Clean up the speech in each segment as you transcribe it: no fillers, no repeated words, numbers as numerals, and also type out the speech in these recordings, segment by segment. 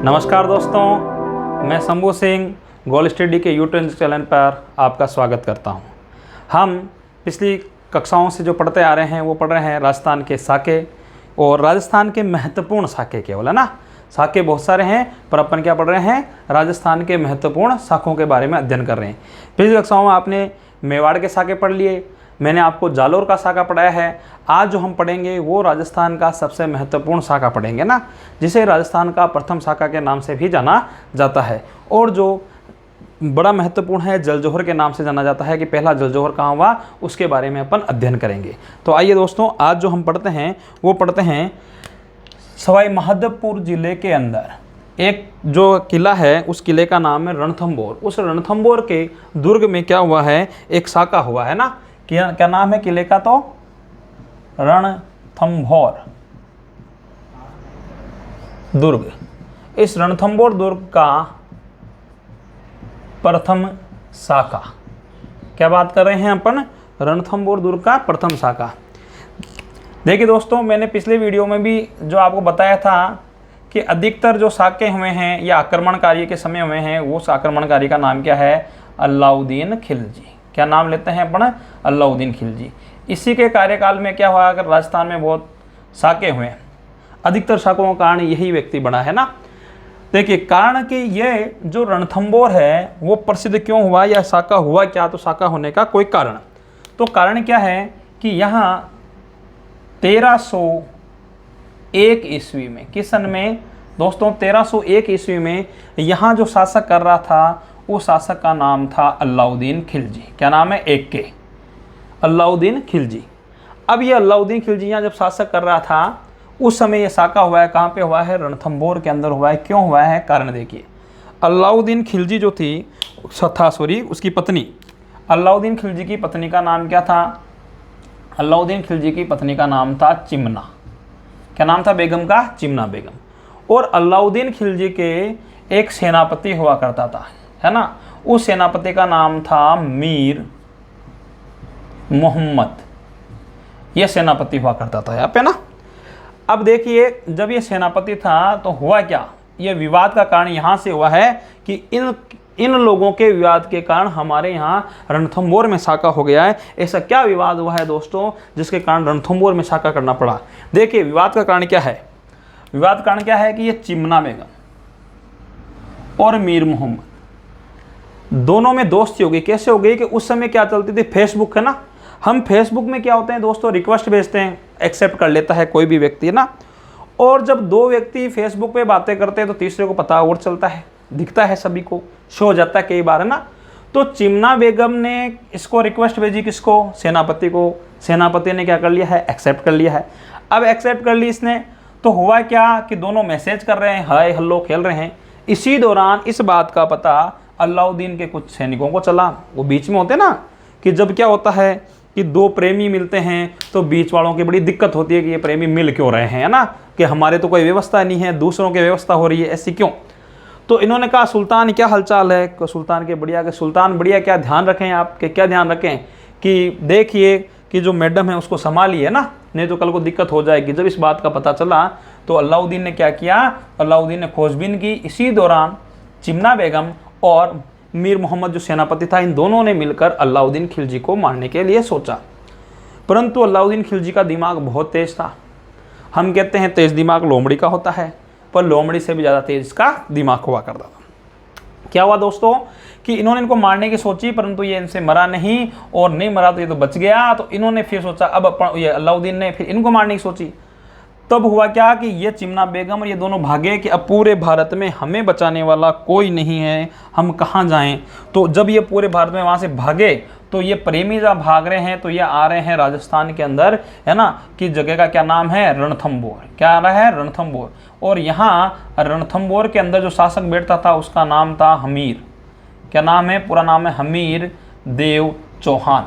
नमस्कार दोस्तों, मैं शंभू सिंह गोल स्टडी के यूट्यूब चैनल पर आपका स्वागत करता हूं। हम पिछली कक्षाओं से जो पढ़ते आ रहे हैं वो पढ़ रहे हैं राजस्थान के साके और राजस्थान के महत्वपूर्ण साके केवल, है ना। साके बहुत सारे हैं पर अपन क्या पढ़ रहे हैं, राजस्थान के महत्वपूर्ण साकों के बारे में अध्ययन कर रहे हैं। पिछली कक्षाओं में आपने मेवाड़ के साके पढ़ लिए, मैंने आपको जालोर का साका पढ़ाया है। आज जो हम पढ़ेंगे वो राजस्थान का सबसे महत्वपूर्ण साका पढ़ेंगे ना, जिसे राजस्थान का प्रथम साका के नाम से भी जाना जाता है। और जो बड़ा महत्वपूर्ण है जलजोहर के नाम से जाना जाता है कि पहला जलजोहर कहाँ हुआ, उसके बारे में अपन अध्ययन करेंगे। तो आइए दोस्तों, आज जो हम पढ़ते हैं वो पढ़ते हैं सवाई माधोपुर जिले के अंदर एक जो किला है, उस किले का नाम है रणथंभौर। उस रणथंभौर के दुर्ग में क्या हुआ है, एक साका हुआ है ना। क्या नाम है किले का, तो रणथंभौर दुर्ग। इस रणथंभौर दुर्ग का प्रथम साका, क्या बात कर रहे हैं अपन, रणथंभौर दुर्ग का प्रथम साका। देखिए दोस्तों, मैंने पिछले वीडियो में भी जो आपको बताया था कि अधिकतर जो साके हुए हैं या आक्रमणकारी के समय हुए हैं, वो उस आक्रमणकारी का नाम क्या है, अलाउद्दीन खिलजी। क्या नाम लेते हैं अपन, अलाउद्दीन खिलजी। इसी के कार्यकाल में क्या हुआ, अगर राजस्थान में बहुत साके हुए, अधिकतर साकों का कारण यही व्यक्ति बना है ना। देखिए कारण कि ये जो रणथंभौर है वो प्रसिद्ध क्यों हुआ या साका हुआ क्या, तो साका होने का कोई कारण, तो कारण क्या है कि यहाँ 1301 ईस्वी में, किस सन में दोस्तों, 1301 ईस्वी में यहाँ जो शासक कर रहा था उस शासक का नाम था अलाउद्दीन खिलजी। क्या नाम है, एक के अलाउद्दीन खिलजी। अब ये अलाउद्दीन खिलजी यहाँ जब शासक कर रहा था उस समय ये साका हुआ है, कहाँ पे हुआ है, रणथंभौर के अंदर हुआ है। क्यों हुआ है, कारण देखिए। अलाउद्दीन खिलजी जो थी उसकी पत्नी, अलाउद्दीन खिलजी की पत्नी का नाम क्या था, अलाउद्दीन खिलजी की पत्नी का नाम था चिमना। क्या नाम था बेगम का, चिमना बेगम। और अलाउद्दीन खिलजी के एक सेनापति हुआ करता था, है ना। उस सेनापति का नाम था मीर मोहम्मद, यह सेनापति हुआ करता था यहाँ पे ना। अब देखिए, जब ये सेनापति था तो हुआ क्या, ये विवाद का कारण यहाँ से हुआ है कि इन लोगों के विवाद के कारण हमारे यहाँ रणथंभौर में साका हो गया है। ऐसा क्या विवाद हुआ है दोस्तों जिसके कारण रणथंभौर में साका करना पड़ा। देखिए विवाद का कारण क्या है, विवाद का कारण क्या है कि ये चिमना बेगम और मीर मोहम्मद दोनों में दोस्ती हो गई। कैसे हो गई कि उस समय क्या चलती थी, फेसबुक है ना। हम फेसबुक में क्या होते हैं दोस्तों, रिक्वेस्ट भेजते हैं, एक्सेप्ट कर लेता है कोई भी व्यक्ति, है ना। और जब दो व्यक्ति फेसबुक पे बातें करते हैं तो तीसरे को पता और चलता है, दिखता है, सभी को शो हो जाता है कई बार, है ना। तो चिमना बेगम ने इसको रिक्वेस्ट भेजी, किसको, सेनापति को। सेनापति ने क्या कर लिया है, एक्सेप्ट कर लिया है। अब एक्सेप्ट कर ली इसने, तो हुआ क्या कि दोनों मैसेज कर रहे हैं, हाय हल्लो खेल रहे हैं। इसी दौरान इस बात का पता अलाउद्दीन के कुछ सैनिकों को चला। वो बीच में होते ना कि जब क्या होता है कि दो प्रेमी मिलते हैं तो बीच वालों की बड़ी दिक्कत होती है कि ये प्रेमी मिल क्यों रहे हैं, है ना, कि हमारे तो कोई व्यवस्था नहीं है, दूसरों की व्यवस्था हो रही है, ऐसी क्यों। तो इन्होंने कहा सुल्तान क्या हालचाल है, सुल्तान के सुल्तान बढ़िया, क्या ध्यान रखें आपके, क्या ध्यान रखें कि देखिए कि जो मैडम है उसको संभालिए ना, नहीं तो कल को दिक्कत हो जाएगी। जब इस बात का पता चला तो अलाउद्दीन ने क्या किया, अलाउद्दीन ने खोजबीन की। इसी दौरान चिमना बेगम और मीर मोहम्मद जो सेनापति था, इन दोनों ने मिलकर अलाउद्दीन खिलजी को मारने के लिए सोचा। परंतु अलाउद्दीन खिलजी का दिमाग बहुत तेज था। हम कहते हैं तेज दिमाग लोमड़ी का होता है, पर लोमड़ी से भी ज़्यादा तेज इसका दिमाग हुआ करता था। क्या हुआ दोस्तों कि इन्होंने इनको मारने की सोची, परंतु ये इनसे मरा नहीं, और नहीं मरा तो ये तो बच गया। तो इन्होंने फिर सोचा, अब ये अलाउद्दीन ने फिर इनको मारने की सोची। तब हुआ क्या कि ये चिमना बेगम और ये दोनों भागे कि अब पूरे भारत में हमें बचाने वाला कोई नहीं है, हम कहाँ जाएं। तो जब ये पूरे भारत में वहाँ से भागे तो ये प्रेमी जब भाग रहे हैं तो ये आ रहे हैं राजस्थान के अंदर, है ना, कि जगह का क्या नाम है, रणथंभौर। क्या आ रहा है, रणथंभौर। और यहाँ रणथंभौर के अंदर जो शासक बैठता था उसका नाम था हमीर। क्या नाम है, पूरा नाम है हमीर देव चौहान।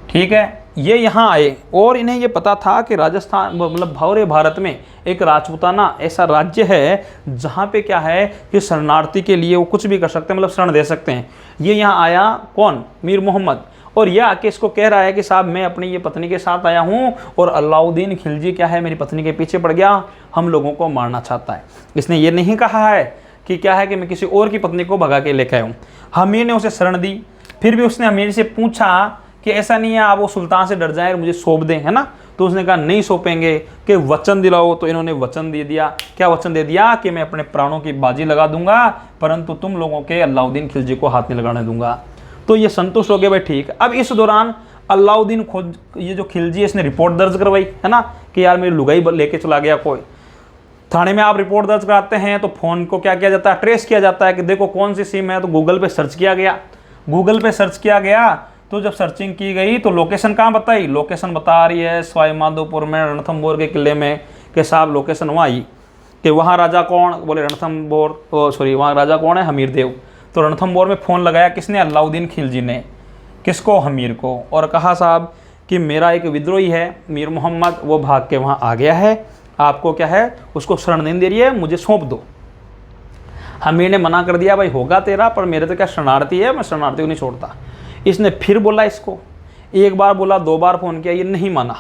ठीक है, ये यहाँ आए और इन्हें ये पता था कि राजस्थान मतलब पूरे भारत में एक राजपूताना ऐसा राज्य है जहाँ पे क्या है कि शरणार्थी के लिए वो कुछ भी कर सकते हैं, मतलब शरण दे सकते हैं। ये यहाँ आया कौन, मीर मोहम्मद, और यह आके इसको कह रहा है कि साहब मैं अपनी ये पत्नी के साथ आया हूँ और अलाउद्दीन खिलजी क्या है मेरी पत्नी के पीछे पड़ गया, हम लोगों को मारना चाहता है। इसने ये नहीं कहा है कि क्या है कि मैं किसी और की पत्नी को भगा के लेकर आया हूँ। हमीर ने उसे शरण दी, फिर भी उसने हमीर से पूछा कि ऐसा नहीं है आप वो सुल्तान से डर जाए और मुझे सौंप दें, है ना। तो उसने कहा नहीं सौंपेंगे, कि वचन दिलाओ। तो इन्होंने वचन दे दिया। क्या वचन दे दिया? कि मैं अपने प्राणों की बाजी लगा दूंगा, परंतु तुम लोगों के अलाउद्दीन खिलजी को हाथ नहीं लगाने दूंगा। तो ये संतुष्ट हो गए, भाई ठीक। अब इस दौरान अलाउद्दीन खुद ये जो खिलजी है इसने रिपोर्ट दर्ज करवाई, है ना, कि यार मेरी लुगाई लेके चला गया कोई। थाने में आप रिपोर्ट दर्ज कराते हैं तो फ़ोन को क्या किया जाता है, ट्रेस किया जाता है कि देखो कौन सी सिम है। तो गूगल पे सर्च किया गया, गूगल पे सर्च किया गया तो जब सर्चिंग की गई तो लोकेशन कहाँ बताई, लोकेशन बता रही है सवाई माधोपुर में रणथंभौर के किले में। के साहब लोकेशन वहाँ आई कि वहाँ राजा कौन, बोले रणथंभौर, सॉरी वहाँ राजा कौन है, हमीर देव। तो रणथंभौर में फ़ोन लगाया किसने, अलाउद्दीन खिलजी ने। किसको, हमीर को। और कहा साहब कि मेरा एक विद्रोही है मीर मोहम्मद, वो भाग के वहाँ आ गया है, आपको क्या है उसको शरण नहीं दे रही है, मुझे सौंप दो। हमीर ने मना कर दिया, भाई होगा तेरा, पर मेरे तो क्या शरणार्थी है, मैं शरणार्थी को नहीं छोड़ता। इसने फिर बोला इसको, एक बार बोला, 2 बार फ़ोन किया, ये नहीं माना,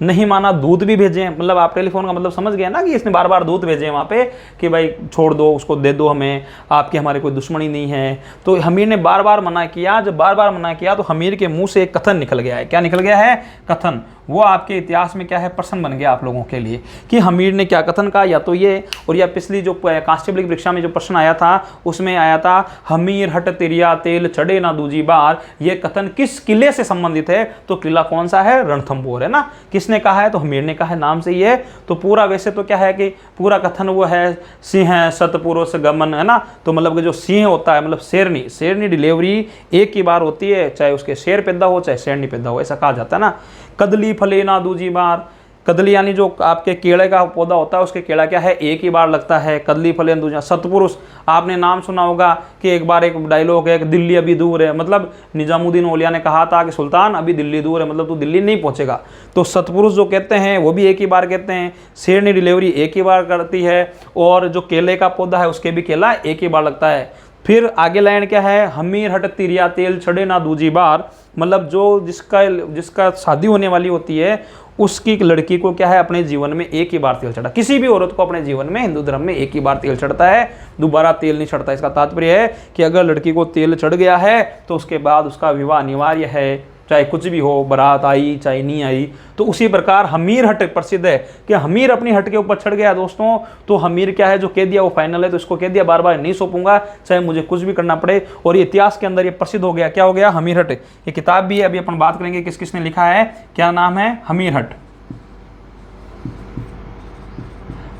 नहीं माना। दूत भी भेजे, मतलब आप टेलीफोन का मतलब समझ गए ना कि इसने बार बार दूत भेजे वहाँ पे कि भाई छोड़ दो उसको, दे दो हमें, आपकी हमारे कोई दुश्मनी नहीं है। तो हमीर ने बार बार मना किया। जब बार बार मना किया तो हमीर के मुंह से एक कथन निकल गया है। क्या निकल गया है, कथन। वो आपके इतिहास में क्या है, प्रश्न बन गया आप लोगों के लिए कि हमीर ने क्या कथन कहा। या तो ये, और या पिछली जो कांस्टेबल की परीक्षा में जो प्रश्न आया था उसमें आया था हमीर हट तिरिया तेल चढ़े ना दूजी बार। ये कथन किस किले से संबंधित है, तो किला कौन सा है, रणथंभौर, है ना। किसने कहा है, तो हमीर ने कहा है, नाम से ही है। तो पूरा वैसे तो क्या है कि पूरा कथन वो है सिंह सतपुरुष गमन, है ना। तो मतलब कि जो सिंह होता है मतलब शेरनी, शेरनी डिलीवरी एक ही बार होती है, चाहे उसके शेर पैदा हो चाहे शेरनी पैदा हो, ऐसा कहा जाता है ना। कदली फले ना दूजी बार, कदली यानी जो आपके केले का पौधा होता है उसके केला क्या है, एक ही बार लगता है। कदली फले ना दूजा। सतपुरुष, आपने नाम सुना होगा कि एक बार एक डायलॉग है कि दिल्ली अभी दूर है, मतलब निजामुद्दीन औलिया ने कहा था कि सुल्तान अभी दिल्ली दूर है, मतलब तू दिल्ली नहीं पहुंचेगा। तो सतपुरुष जो कहते हैं वो भी एक ही बार कहते हैं। शेरनी डिलीवरी एक ही बार करती है, और जो केले का पौधा है उसके भी केला एक ही बार लगता है। फिर आगे लाइन क्या है, हमीर हट तिरिया तेल चढ़े ना दूजी बार, मतलब जो जिसका शादी होने वाली होती है उसकी लड़की को क्या है अपने जीवन में एक ही बार तेल चढ़ा। किसी भी औरत को अपने जीवन में हिंदू धर्म में एक ही बार तेल चढ़ता है, दोबारा तेल नहीं चढ़ता। इसका तात्पर्य है कि अगर लड़की को तेल चढ़ गया है तो उसके बाद उसका विवाह अनिवार्य है, चाहे कुछ भी हो, बारात आई चाहे नहीं आई। तो उसी प्रकार हमीर हट प्रसिद्ध है कि हमीर अपनी हट के ऊपर चढ़ गया दोस्तों। तो हमीर क्या है, जो कह दिया वो फाइनल है। तो इसको कह दिया बार बार नहीं सौंपूंगा, चाहे मुझे कुछ भी करना पड़े। और ये इतिहास के अंदर ये प्रसिद्ध हो गया। क्या हो गया, हमीर हट। ये किताब भी है, अभी अपन बात करेंगे किस किसने लिखा है, क्या नाम है, हमीर हट।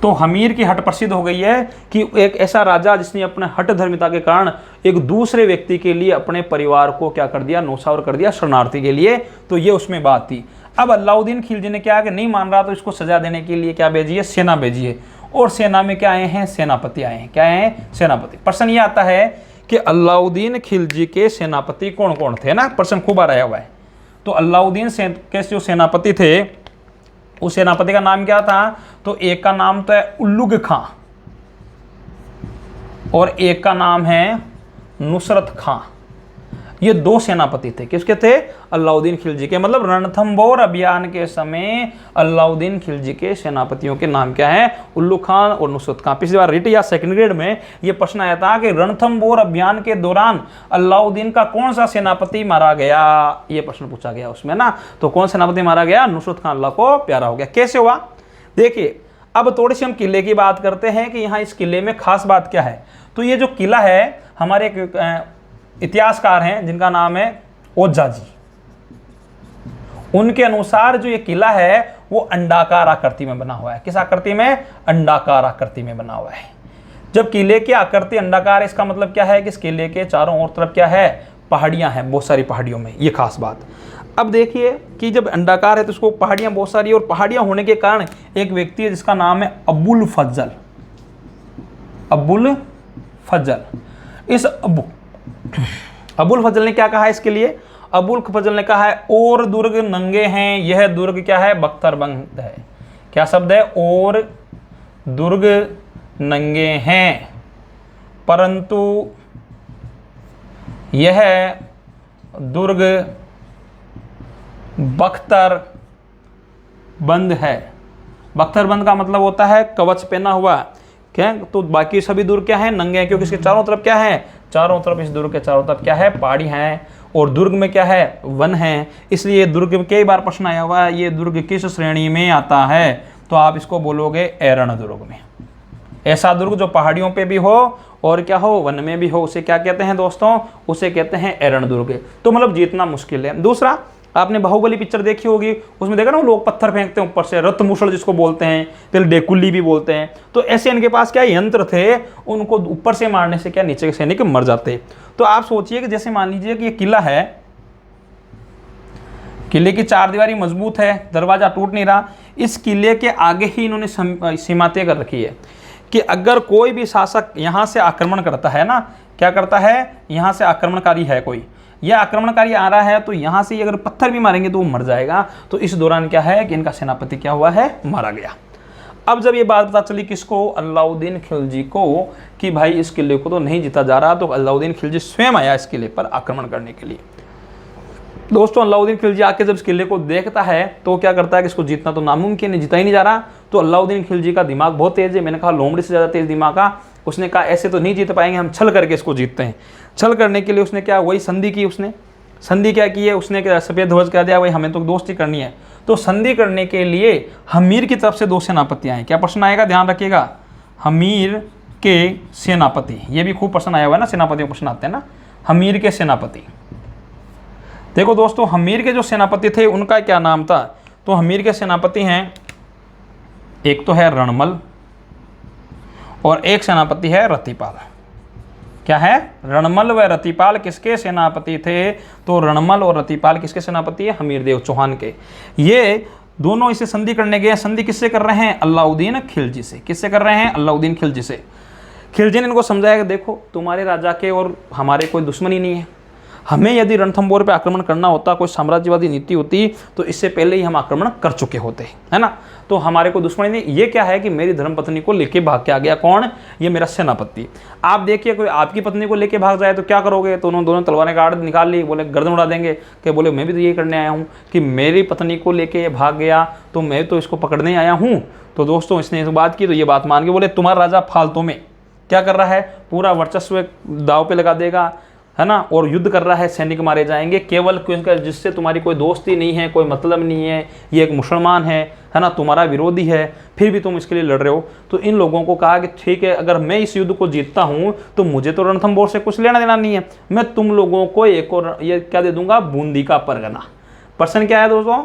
तो हमीर की हट प्रसिद्ध हो गई है कि एक ऐसा राजा जिसने अपने हट धर्मिता के कारण एक दूसरे व्यक्ति के लिए अपने परिवार को क्या कर दिया, नौछावर कर दिया शरणार्थी के लिए। तो ये उसमें बात थी। अब अलाउद्दीन खिलजी ने क्या कि नहीं मान रहा, तो इसको सजा देने के लिए क्या भेजिए, सेना भेजिए। और सेना में क्या आए हैं, सेनापति आए हैं। क्या हैं, सेनापति। प्रश्न ये आता है कि अलाउद्दीन खिलजी के सेनापति कौन कौन थे ना, प्रश्न खूब आया हुआ है। तो अलाउद्दीन के जो सेनापति थे उस सेनापति का नाम क्या था, तो एक का नाम तो है उल्लुग खां और एक का नाम है नुसरत खां। ये 2 सेनापति थे। किसके थे, अलाउद्दीन खिलजी के। मतलब रणथंभौर अभियान के समय अलाउद्दीन खिलजी के सेनापतियों के नाम क्या है, उल्लू खान और नुसरत खां। पिछली बार रिट या सेकंड ग्रेड में ये प्रश्न आया था कि रणथंभौर अभियान के दौरान अलाउद्दीन का कौन सा सेनापति मारा गया, ये प्रश्न पूछा गया उसमें ना। तो कौन सेनापति मारा गया, नुसरत खान अल्लाह को प्यारा हो गया। कैसे हुआ, देखिए अब थोड़ी सी हम किले की बात करते हैं कि यहाँ इस किले में खास बात क्या है। तो ये जो किला है, हमारे एक इतिहासकार हैं जिनका नाम है ओझा जी, उनके अनुसार जो ये किला है वो अंडाकार आकृति में बना हुआ है। किस आकृति में, अंडाकार आकृति में बना हुआ है। जब किले की आकृति अंडाकार, इसका मतलब क्या है कि इस किले के चारों ओर तरफ क्या है, पहाड़ियां हैं, बहुत सारी पहाड़ियों में। ये खास बात। अब देखिए कि जब अंडाकार है तो उसको पहाड़ियां बहुत सारी, और पहाड़ियां होने के कारण एक व्यक्ति है जिसका नाम है अबुल फजल। अबुल फजल, इस अबुल फजल ने क्या कहा इसके लिए, अबुल फजल ने कहा है और दुर्ग नंगे हैं, यह दुर्ग क्या है, बख्तरबंद है। क्या शब्द है, और दुर्ग नंगे हैं परंतु यह दुर्ग बख्तर बंद है। बख्तर बंद का मतलब होता है कवच पहना हुआ, क्या? तो बाकी सभी दुर्ग क्या है? नंगे हैं, क्योंकि इसके चारों तरफ क्या है? चारों तरफ, इस दुर्ग के चारों तरफ क्या है? पहाड़ी हैं, और दुर्ग में क्या है? वन है। इसलिए दुर्ग में कई बार प्रश्न आया हुआ है, ये दुर्ग किस श्रेणी में आता है? तो आप इसको बोलोगे एरण दुर्ग में। ऐसा दुर्ग जो पहाड़ियों पे भी हो और क्या हो? वन में भी हो, उसे क्या कहते हैं दोस्तों? उसे कहते हैं एरण दुर्ग। तो मतलब जीतना मुश्किल है। दूसरा, आपने बाहुबली पिक्चर देखी होगी, उसमें देखा ना लोग पत्थर फेंकते हैं ऊपर से, रत्मुषल जिसको बोलते हैं, फिर डेकुली भी बोलते हैं। तो ऐसे इनके पास क्या यंत्र थे, उनको ऊपर से मारने से क्या नीचे के सैनिक मर जाते। तो आप सोचिए कि जैसे मान लीजिए कि ये किला है, किले की चार दीवारी मजबूत है, दरवाजा टूट नहीं रहा, इस किले के आगे ही इन्होंने सीमा तय कर रखी है कि अगर कोई भी शासक यहाँ से आक्रमण करता है ना, क्या करता है? यहाँ से आक्रमणकारी है कोई, यह आक्रमणकारी आ रहा है, तो यहाँ से अगर पत्थर भी मारेंगे तो वो मर जाएगा। तो इस दौरान क्या है कि इनका सेनापति क्या हुआ है? मारा गया। अब जब ये बात पता चली किसको? अलाउद्दीन खिलजी को, कि भाई इस किले को तो नहीं जीता जा रहा, तो अलाउद्दीन खिलजी स्वयं आया इस किले पर आक्रमण करने के लिए। दोस्तों, अलाउद्दीन खिलजी आके जब इस किले को देखता है तो क्या करता है कि इसको जीतना तो नामुमकिन है, जीता ही नहीं जा रहा। तो अलाउद्दीन खिलजी का दिमाग बहुत तेज है, मैंने कहा लोमड़ी से ज़्यादा तेज दिमाग का। उसने कहा ऐसे तो नहीं जीत पाएंगे, हम छल करके इसको जीतते हैं। छल करने के लिए उसने क्या? वही संधि की। उसने संधि क्या की है? उसने क्या सफ़ेद ध्वज कह दिया, भाई हमें तो दोस्ती करनी है। तो संधि करने के लिए हमीर की तरफ से 2 सेनापति आए। क्या प्रश्न आएगा? ध्यान रखिएगा, हमीर के सेनापति। ये भी खूब प्रश्न आया हुआ है ना, सेनापतियों प्रश्न आते हैं ना। हमीर के सेनापति, देखो दोस्तों, हमीर के जो सेनापति थे उनका क्या नाम था? तो हमीर के सेनापति हैं, एक तो है रणमल और एक सेनापति है रतिपाल। क्या है? रणमल व रतिपाल किसके सेनापति थे? तो रणमल और रतिपाल किसके सेनापति है? हमीरदेव चौहान के। ये दोनों इसे संधि करने गए। संधि किससे कर रहे हैं? अलाउद्दीन खिलजी से। किससे कर रहे हैं? अलाउद्दीन खिलजी से। खिलजी ने इनको समझाया कि देखो, तुम्हारे राजा के और हमारे कोई दुश्मनी नहीं है, हमें यदि रणथंबोर पे आक्रमण करना होता, कोई साम्राज्यवादी नीति होती, तो इससे पहले ही हम आक्रमण कर चुके होते, है ना। तो हमारे को दुश्मनी नहीं। ये क्या है कि मेरी धर्मपत्नी को लेके भाग के आ गया। कौन? ये मेरा सेनापति। आप देखिए, कोई आपकी पत्नी को लेके भाग जाए तो क्या करोगे? तो उन्होंने दोनों तलवारें काट निकाल ली, बोले गर्दन उड़ा देंगे, कि बोले मैं भी तो ये करने आया हूँ कि मेरी पत्नी को लेके ये भाग गया तो मैं तो इसको पकड़ने आया हूँ। तो दोस्तों, इसने इस बात की, तो ये बात मान के बोले तुम्हारा राजा फालतू में क्या कर रहा है? पूरा वर्चस्व दाव पे लगा देगा, है ना, और युद्ध कर रहा है, सैनिक मारे जाएंगे केवल क्योंकि जिससे तुम्हारी कोई दोस्ती नहीं है, कोई मतलब नहीं है, ये एक मुसलमान है ना, तुम्हारा विरोधी है, फिर भी तुम इसके लिए लड़ रहे हो। तो इन लोगों को कहा कि ठीक है, अगर मैं इस युद्ध को जीतता हूँ तो मुझे तो रणथंबोर से कुछ लेना देना नहीं है, मैं तुम लोगों को एक और ये क्या दे दूंगा? बूंदी का परगना। प्रश्न क्या है दोस्तों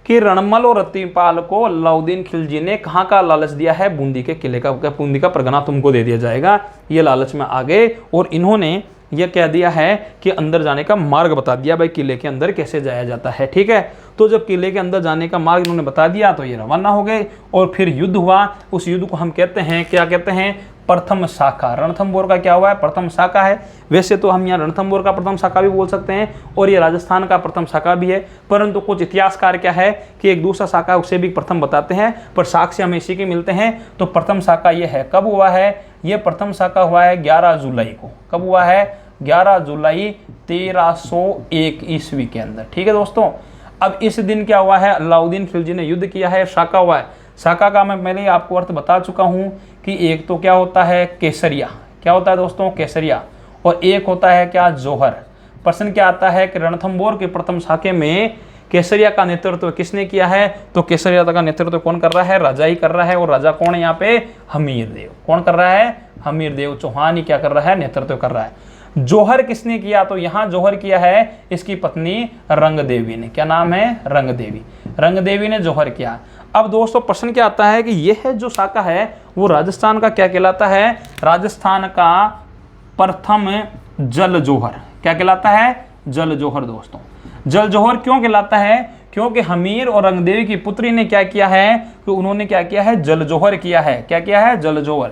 कि रणमल और रतिपाल को अलाउद्दीन खिलजी ने कहाँ का लालच दिया है? बूंदी के किले का, बूंदी का परगना तुमको दे दिया जाएगा। ये लालच में आ गए और इन्होंने यह कह दिया है कि अंदर जाने का मार्ग बता दिया, भाई किले के अंदर कैसे जाया जाता है। ठीक है, तो जब किले के अंदर जाने का मार्ग इन्होंने बता दिया तो ये रवाना हो गए और फिर युद्ध हुआ। उस युद्ध को हम कहते हैं, क्या कहते हैं? प्रथम शाखा। रणथंबोर का क्या हुआ है? प्रथम शाखा है। वैसे तो हम यहाँ रणथंबोर का प्रथम शाखा भी बोल सकते हैं और ये राजस्थान का प्रथम शाखा भी है, परंतु कुछ इतिहासकार क्या है कि एक दूसरा शाखा उसे भी प्रथम बताते हैं, पर साक्ष्य हमें इसी के मिलते हैं। तो प्रथम शाखा ये है। कब हुआ है? ये प्रथम शाखा हुआ है 11 जुलाई को। कब हुआ है? 11 जुलाई 1301 ईस्वी के अंदर। ठीक है दोस्तों, अब इस दिन क्या हुआ है? अलाउद्दीन खिलजी ने युद्ध किया है, शाखा हुआ है। शाखा का मैं पहले ही आपको अर्थ बता चुका हूं कि एक तो क्या होता है? केसरिया। क्या होता है दोस्तों? केसरिया। और एक होता है क्या? जौहर। प्रश्न क्या आता है कि रणथंबोर के प्रथम शाखे में केसरिया का नेतृत्व किसने किया है? तो केसरिया का नेतृत्व कौन कर रहा है? राजा ही कर रहा है। और राजा कौन है यहाँ पे? हमीरदेव। कौन कर रहा है? हमीरदेव चौहान ही क्या कर रहा है? नेतृत्व कर रहा है। जौहर किसने किया? तो यहाँ जौहर किया है इसकी पत्नी रंगदेवी ने। क्या नाम है? रंगदेवी। रंगदेवी ने जौहर किया। अब दोस्तों प्रश्न क्या आता है कि यह है जो शाखा है वो राजस्थान का क्या कहलाता है? राजस्थान का प्रथम जल जौहर। क्या कहलाता है? जल जौहर। दोस्तों जल जौहर क्यों कहलाता है? क्योंकि हमीर और रंगदेवी की पुत्री ने क्या किया है कि उन्होंने क्या किया है? जल जौहर किया है। क्या किया है? जल जौहर।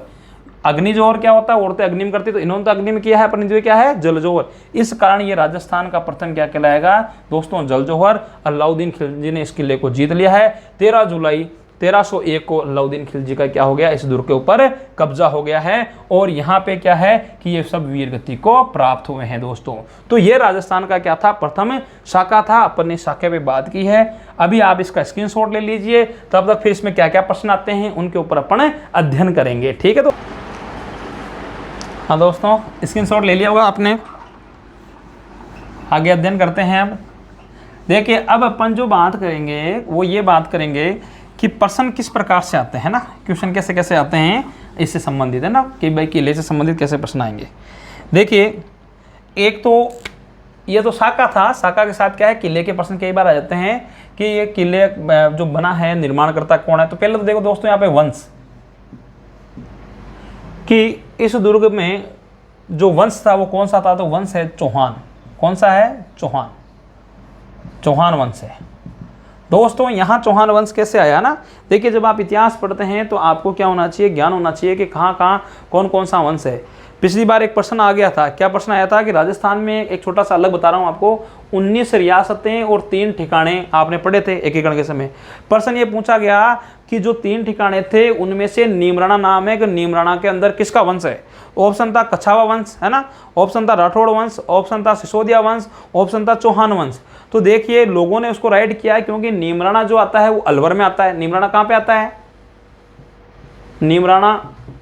अग्नि जौहर क्या होता है? औरतें अग्नि में करती, तो इन्होंने तो अग्नि में किया है, पर इन्होंने क्या है? जल जौहर। इस कारण ये राजस्थान का प्रथम क्या कहलाएगा दोस्तों? जल जौहर। अलाउद्दीन खिलजी ने इस किले को जीत लिया है 13 जुलाई 1301 को अलाउद्दीन खिलजी का क्या हो गया, इस दुर्ग के ऊपर कब्जा हो गया है। और यहाँ पे क्या है कि ये सब वीरगति को प्राप्त हुए हैं दोस्तों। तो ये राजस्थान का क्या था, प्रथम शाखा था। अपन ने शाखा पे बात की है। अभी आप इसका स्क्रीनशॉट ले लीजिए, तब तक फिर इसमें क्या क्या प्रश्न आते हैं उनके ऊपर अपन अध्ययन करेंगे। ठीक है, तो हाँ दोस्तों, स्क्रीनशॉट ले लिया होगा आपने। आगे अध्ययन करते हैं। अब देखिए, अब अपन जो बात करेंगे वो ये बात करेंगे कि प्रश्न किस प्रकार से आते हैं ना, क्वेश्चन कैसे कैसे आते हैं इससे संबंधित है ना, कि भाई किले से संबंधित कैसे प्रश्न आएंगे। देखिए, एक तो ये तो शाखा था, शाखा के साथ क्या है, किले के प्रश्न कई बार आ जाते हैं कि ये किले जो बना है, निर्माणकर्ता कौन है। तो पहले तो देखो दोस्तों, यहाँ पे वंश, कि इस दुर्ग में जो वंश था वो कौन सा था, तो वंश है चौहान। कौन सा है, चौहान, चौहान वंश है दोस्तों। यहाँ चौहान वंश कैसे आया ना, देखिए जब आप इतिहास पढ़ते हैं तो आपको क्या होना चाहिए, ज्ञान होना चाहिए कि कहाँ कहाँ कौन कौन सा वंश है। पिछली बार एक प्रश्न आ गया था, क्या प्रश्न आया था कि राजस्थान में, एक छोटा सा अलग बता रहा हूँ आपको, 19 रियासतें और 3 ठिकाने आपने पढ़े थे एकीकरण के समय। प्रश्न ये पूछा गया कि जो 3 ठिकाने थे उनमें से नीमराणा नाम है कि नीमराणा के अंदर किसका वंश है। ऑप्शन था कछावा वंश, है ना, ऑप्शन था राठौड़ वंश, ऑप्शन था सिसोदिया वंश, ऑप्शन था चौहान वंश। तो देखिए लोगों ने उसको राइट किया है, क्योंकि नीमराणा जो आता है वो अलवर में आता है। नीमराणा कहाँ पे आता है, नीमराणा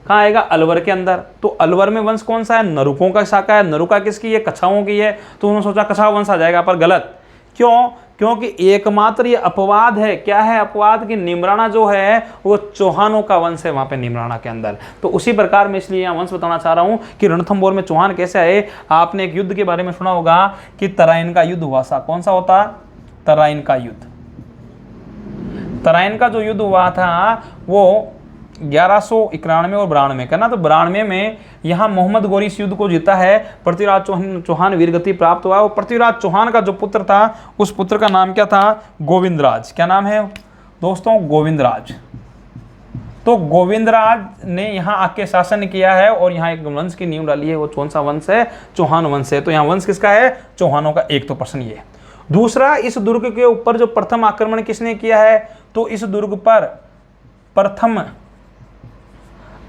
कहाँ आएगा, अलवर के अंदर। तो अलवर में वंश कौन सा है, नरुकों का शाखा है। नरुका किसकी है, कछाओं की है। तो उन्होंने सोचा कछावा वंश आ जाएगा, पर गलत। क्यों, क्योंकि एकमात्र ये अपवाद है, क्या है अपवाद, कि नीमराणा जो है वो चौहानों का वंश है वहां पे नीमराणा के अंदर। तो उसी प्रकार में इसलिए यहाँ वंश बताना चाह रहा हूँ कि रणथंभौर में चौहान कैसे आए। आपने एक युद्ध के बारे में सुना होगा कि तराइन का युद्ध हुआ था। कौन सा होता, तराइन का युद्ध। तराइन का जो युद्ध हुआ था वो 1191 और 92 का ना। तो 92 में यहाँ मोहम्मद गोरी इस युद्ध को जीता है, पृथ्वीराज चौहान वीरगति प्राप्त हुआ। और पृथ्वीराज चौहान का जो पुत्र था, उस पुत्र का नाम क्या था, गोविंदराज। क्या नाम है दोस्तों, गोविंदराज। तो गोविंदराज ने यहाँ आके शासन किया है और यहाँ एक वंश की नींव डाली है। वो कौन सा वंश है, चौहान वंश है। तो यहाँ वंश किसका है, चौहानों का। एक तो प्रश्न ये। दूसरा, इस दुर्ग के ऊपर जो प्रथम आक्रमण किसने किया है, तो इस दुर्ग पर प्रथम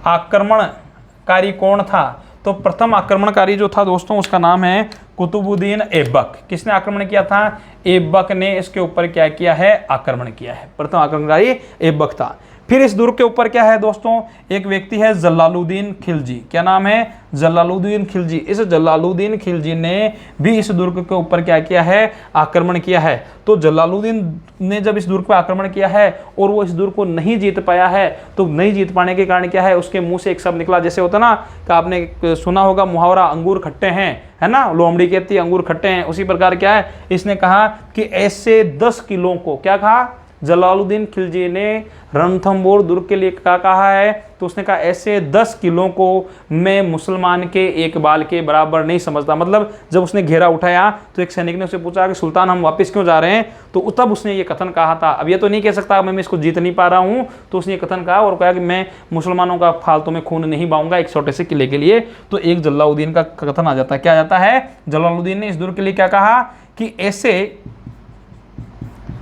आक्रमणकारी कौन था। तो प्रथम आक्रमणकारी जो था दोस्तों, उसका नाम है कुतुबुद्दीन ऐबक। किसने आक्रमण किया था, ऐबक ने इसके ऊपर क्या किया है, आक्रमण किया है। प्रथम आक्रमणकारी ऐबक था। फिर इस दुर्ग के ऊपर क्या है दोस्तों, एक व्यक्ति है जलालुद्दीन खिलजी। क्या नाम है, जलालुद्दीन खिलजी। इस जलालुद्दीन खिलजी ने भी इस दुर्ग के ऊपर क्या किया है, आक्रमण किया है। तो जलालुद्दीन ने जब इस दुर्ग पर आक्रमण किया है और वो इस दुर्ग को नहीं जीत पाया है, तो नहीं जीत पाने के कारण क्या है, उसके मुंह से एक शब्द निकला, जैसे होता ना कि आपने सुना होगा मुहावरा, अंगूर खट्टे हैं, है ना, लोमड़ी कहती है अंगूर खट्टे हैं। उसी प्रकार क्या है, इसने कहा कि ऐसे 10 किलों को, क्या कहा, जलालुद्दीन खिलजी ने रणथंभौर दुर्ग के लिए क्या कहा है, तो उसने कहा ऐसे 10 किलों को मैं मुसलमान के एक बाल के बराबर नहीं समझता। मतलब जब उसने घेरा उठाया तो एक सैनिक ने उसे पूछा कि सुल्तान हम वापस क्यों जा रहे हैं, तो तब उसने ये कथन कहा था। अब ये तो नहीं कह सकता मैं इसको जीत नहीं पा रहा हूँ, तो उसने ये कथन कहा और कहा कि मैं मुसलमानों का फालतू में खून नहीं बहाऊंगा एक छोटे से किले के लिए। तो एक जलालुद्दीन का कथन आ जाता है। क्या जाता है, जलालुद्दीन ने इस दुर्ग के लिए क्या कहा कि ऐसे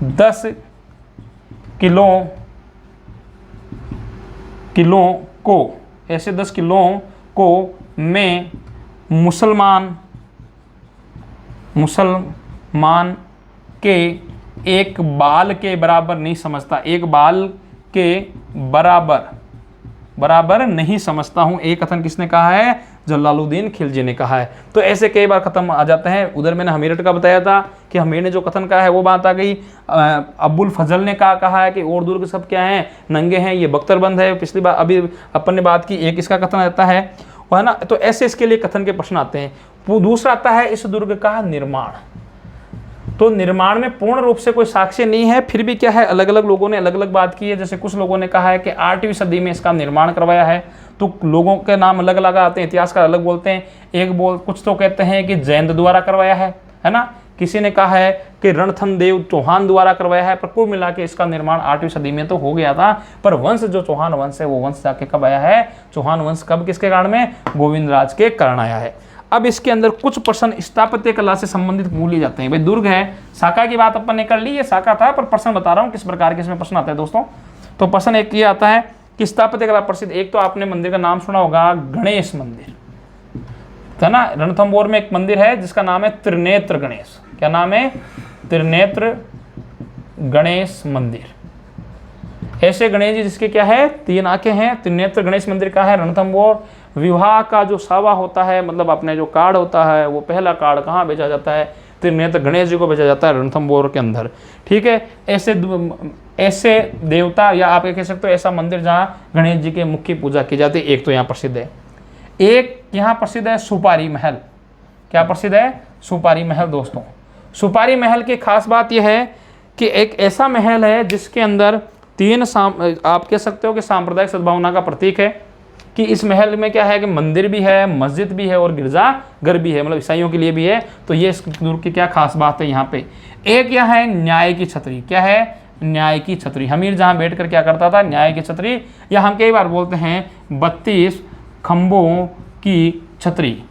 10 किलों को, ऐसे 10 किलों को मैं मुसलमान के एक बाल के बराबर नहीं समझता, एक बाल के बराबर नहीं समझता हूं। एक कथन किसने कहा है, जलालुद्दीन खिलजी ने कहा है। तो ऐसे कई बार खत्म आ जाते हैं। उधर मैंने हमीरठ का बताया था कि हमीर ने जो कथन कहा है वो बात आ गई। अब्बुल फजल ने कहा है कि और दुर्ग सब क्या हैं, नंगे हैं, ये बख्तरबंद है। पिछली बार अभी अपन ने बात की, एक इसका कथन आता है, वो है ना। तो ऐसे इसके लिए कथन के प्रश्न आते हैं। दूसरा आता है इस दुर्ग का निर्माण। तो निर्माण में पूर्ण रूप से कोई साक्ष्य नहीं है, फिर भी क्या है, अलग अलग लोगों ने अलग अलग बात की है। जैसे कुछ लोगों ने कहा है कि 8वीं सदी में इसका निर्माण करवाया है। तो लोगों के नाम अलग अलग आते हैं, इतिहासकार अलग बोलते हैं। कुछ तो कहते हैं कि जैन द्वारा करवाया है ना। किसी ने कहा है कि रणथंदेव चौहान द्वारा करवाया है। पर कुल मिला के इसका निर्माण 8वीं सदी में तो हो गया था। पर वंश जो चौहान वंश है वो वंश जाके कब आया है, चौहान वंश कब, किसके कारण में, गोविंदराज के कारण आया है। अब इसके अंदर कुछ प्रश्न स्थापत्य कला से संबंधित पूछ लिए जाते हैं। भाई दुर्ग है, शाखा की बात अपन ने कर ली, ये शाखा था, पर प्रश्न बता रहा हूँ किस प्रकार के इसमें प्रश्न आते हैं दोस्तों। तो प्रश्न एक ये आता है कि स्थापत्य कला प्रसिद्ध, एक तो आपने मंदिर का नाम सुना होगा गणेश मंदिर, है ना। रणथंभौर में एक मंदिर है जिसका नाम है त्रिनेत्र गणेश। क्या नाम है? त्रिनेत्र गणेश मंदिर। ऐसे गणेश जी जिसके क्या है? 3 आंखें हैं। त्रिनेत्र गणेश मंदिर का है रणथंभौर। विवाह का जो सावा होता है, मतलब अपने जो कार्ड होता है, वो पहला कार्ड कहाँ भेजा जाता है? त्रिनेत्र गणेश जी को भेजा जाता है रणथंभौर के अंदर। ठीक है, ऐसे देवता या आप कह सकते हो ऐसा मंदिर जहाँ गणेश जी के मुख्य पूजा की जाती है, एक तो यहाँ प्रसिद्ध है। एक यहाँ प्रसिद्ध है सुपारी महल। क्या प्रसिद्ध है? सुपारी महल। दोस्तों, सुपारी महल की खास बात यह है कि एक ऐसा महल है जिसके अंदर 3 आप कह सकते हो कि सांप्रदायिक सद्भावना का प्रतीक है। कि इस महल में क्या है कि मंदिर भी है, मस्जिद भी है और गिरजाघर भी है, मतलब ईसाइयों के लिए भी है। तो ये इस दुर्ग की क्या खास बात है यहाँ पे। एक यहाँ है न्याय की छतरी। क्या है? न्याय की छतरी। हमीर जहाँ बैठ कर क्या करता था? न्याय की छतरी, या हम कई बार बोलते हैं 32 खंभों की छतरी।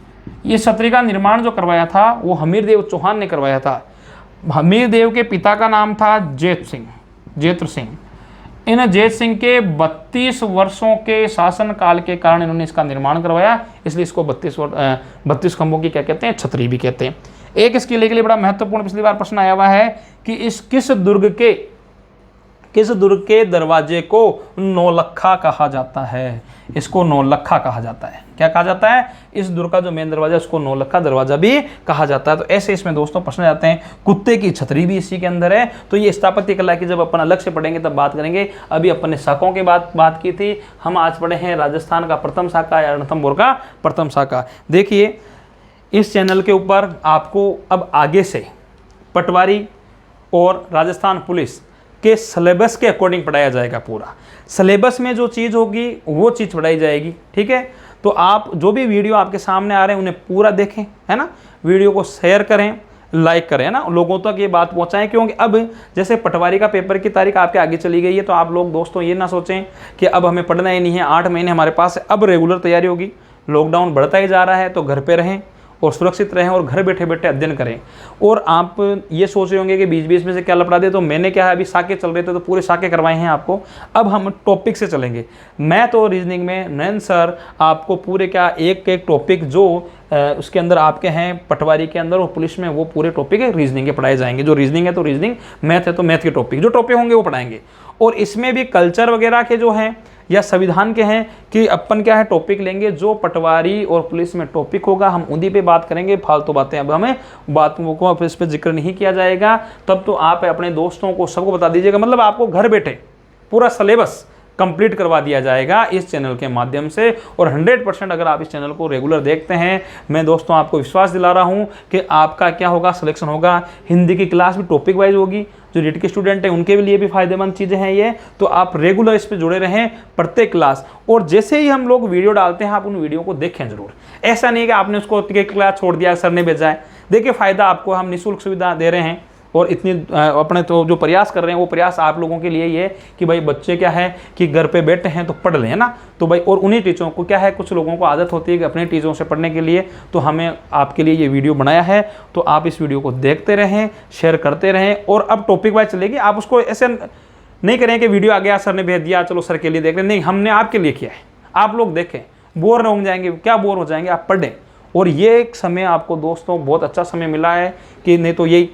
इस छतरी का निर्माण जो करवाया था वो हमीर देव चौहान ने करवाया था। हमीर देव के पिता का नाम था जेत्र सिंह। इन जेत सिंह के 32 वर्षों के शासन काल के कारण इन्होंने इसका निर्माण करवाया, इसलिए इसको 32 खंभों की क्या कहते हैं? छतरी भी कहते हैं। एक इस किले के लिए बड़ा महत्वपूर्ण पिछली बार प्रश्न आया हुआ है कि इस किस दुर्ग के दरवाजे को नौलखा कहा जाता है? इसको नौलखा कहा जाता है। क्या कहा जाता है? इस दुर्ग का जो मेन दरवाजा उसको नौलखा दरवाजा भी कहा जाता है। तो ऐसे इसमें दोस्तों प्रश्न आते हैं। कुत्ते की छतरी भी इसी के अंदर है। तो ये स्थापत्य कला की जब अपन अलग से पढ़ेंगे तब बात करेंगे। अभी अपन ने शाखाओं की बात की थी। हम आज पढ़े हैं राजस्थान का प्रथम शाखा या रणथंभौर का प्रथम शाखा। देखिए, इस चैनल के ऊपर आपको अब आगे से पटवारी और राजस्थान पुलिस के सिलेबस के अकॉर्डिंग पढ़ाया जाएगा। पूरा सिलेबस में जो चीज़ होगी वो चीज़ पढ़ाई जाएगी। ठीक है, तो आप जो भी वीडियो आपके सामने आ रहे हैं उन्हें पूरा देखें, है ना। वीडियो को शेयर करें, लाइक करें, है ना, लोगों तक ये बात पहुंचाएं। क्योंकि अब जैसे पटवारी का पेपर की तारीख आपके आगे चली गई है, तो आप लोग दोस्तों ये ना सोचें कि अब हमें पढ़ना ही नहीं है, 8 महीने हमारे पास है, अब रेगुलर तैयारी होगी। लॉकडाउन बढ़ता ही जा रहा है, तो घर पे रहें और सुरक्षित रहें और घर बैठे बैठे अध्ययन करें। और आप ये सोच रहे होंगे कि बीच बीच में से क्या लपड़ा दे, तो मैंने क्या है, अभी साके चल रहे थे तो पूरे साके करवाए हैं आपको। अब हम टॉपिक से चलेंगे। मैथ और रीजनिंग में नयन सर आपको पूरे क्या एक एक टॉपिक जो उसके अंदर आपके हैं पटवारी के अंदर और पुलिस में, वो पूरे टॉपिक रीजनिंग के पढ़ाए जाएंगे। जो रीजनिंग है तो रीजनिंग, मैथ है तो मैथ के टॉपिक, जो टॉपिक होंगे वो पढ़ाएंगे। और इसमें भी कल्चर वगैरह के जो हैं या संविधान के हैं कि अपन क्या है टॉपिक लेंगे, जो पटवारी और पुलिस में टॉपिक होगा हम उन्हीं पे बात करेंगे। फालतू बातें अब हमें बातों को इस पर जिक्र नहीं किया जाएगा। तब तो आप अपने दोस्तों को सबको बता दीजिएगा, मतलब आपको घर बैठे पूरा सिलेबस कंप्लीट करवा दिया जाएगा इस चैनल के माध्यम से। और 100% अगर आप इस चैनल को रेगुलर देखते हैं, मैं दोस्तों आपको विश्वास दिला रहा हूं कि आपका क्या होगा, सिलेक्शन होगा। हिंदी की क्लास भी टॉपिक वाइज होगी, जो रीट के स्टूडेंट हैं उनके लिए भी फायदेमंद चीज़ें हैं ये। तो आप रेगुलर इस पर जुड़े रहें प्रत्येक क्लास। और जैसे ही हम लोग वीडियो डालते हैं आप उन वीडियो को देखें जरूर। ऐसा नहीं कि आपने उसको क्लास छोड़ दिया, सर ने भेजा है। देखिए, फ़ायदा आपको हम निःशुल्क सुविधा दे रहे हैं और इतनी अपने तो जो प्रयास कर रहे हैं वो प्रयास आप लोगों के लिए ये कि भाई बच्चे क्या है कि घर पे बैठे हैं तो पढ़ लें, है ना। तो भाई और उन्हीं टीचरों को क्या है, कुछ लोगों को आदत होती है कि अपने टीचरों से पढ़ने के लिए, तो हमें आपके लिए ये वीडियो बनाया है। तो आप इस वीडियो को देखते रहें, शेयर करते रहें। और अब टॉपिक वाइज चलेगी, आप उसको ऐसे नहीं करें कि वीडियो आ गया, सर ने भेज दिया, चलो सर के लिए देख रहे, नहीं, हमने आपके लिए किया है। आप लोग देखें, बोर हो जाएंगे, क्या बोर हो जाएंगे, आप पढ़ें। और ये एक समय आपको दोस्तों बहुत अच्छा समय मिला है कि नहीं तो यही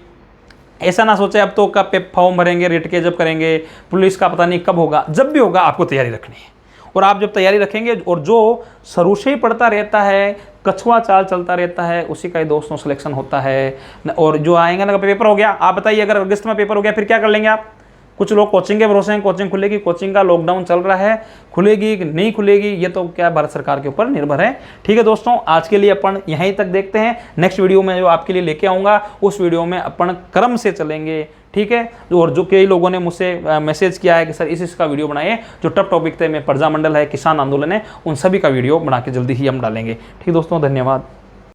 ऐसा ना सोचे अब तो कब फॉर्म भरेंगे, रेट के जब करेंगे, पुलिस का पता नहीं कब होगा, जब भी होगा आपको तैयारी रखनी है। और आप जब तैयारी रखेंगे और जो शुरू से ही पढ़ता रहता है, कछुआ चाल चलता रहता है, उसी का ही दोस्तों सिलेक्शन होता है। और जो आएंगे ना, पेपर हो गया, आप बताइए अगर अगस्त में पेपर हो गया फिर क्या कर लेंगे आप। कुछ लोग कोचिंग के भरोसे हैं, कोचिंग खुलेगी, कोचिंग का लॉकडाउन चल रहा है, खुलेगी कि नहीं खुलेगी ये तो क्या भारत सरकार के ऊपर निर्भर है। ठीक है दोस्तों, आज के लिए अपन यहीं तक देखते हैं। नेक्स्ट वीडियो में जो आपके लिए लेके आऊँगा उस वीडियो में अपन क्रम से चलेंगे। ठीक है, और जो कई लोगों ने मुझसे मैसेज किया है कि सर इसका वीडियो बनाइए, जो टफ टॉपिक थे, में प्रजा मंडल है, किसान आंदोलन है, उन सभी का वीडियो बना के जल्दी ही हम डालेंगे। ठीक दोस्तों, धन्यवाद।